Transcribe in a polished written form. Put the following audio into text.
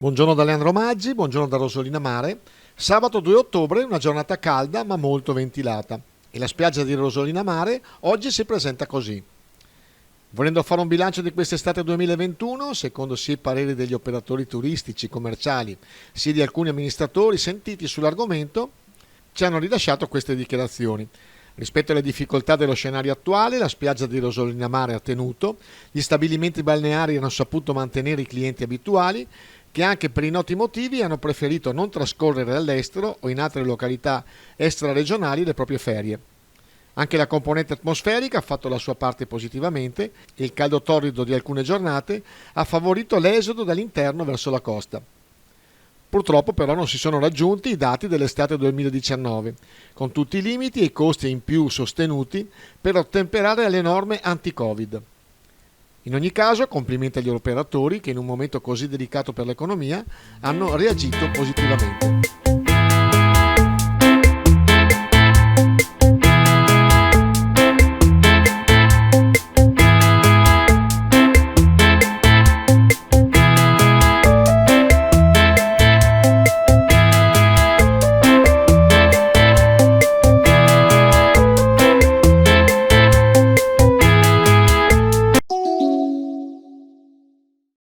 Buongiorno da Leandro Maggi, buongiorno da Rosolina Mare. Sabato 2 ottobre, una giornata calda ma molto ventilata e la spiaggia di Rosolina Mare oggi si presenta così. Volendo fare un bilancio di quest'estate 2021, secondo sia i pareri degli operatori turistici, commerciali, sia di alcuni amministratori sentiti sull'argomento, ci hanno rilasciato queste dichiarazioni. Rispetto alle difficoltà dello scenario attuale, la spiaggia di Rosolina Mare ha tenuto, gli stabilimenti balneari hanno saputo mantenere i clienti abituali, che anche per i noti motivi hanno preferito non trascorrere all'estero o in altre località extraregionali le proprie ferie. Anche la componente atmosferica ha fatto la sua parte positivamente e il caldo torrido di alcune giornate ha favorito l'esodo dall'interno verso la costa. Purtroppo però non si sono raggiunti i dati dell'estate 2019, con tutti i limiti e i costi in più sostenuti per ottemperare alle norme anti-Covid. In ogni caso, complimenti agli operatori che in un momento così delicato per l'economia hanno reagito positivamente.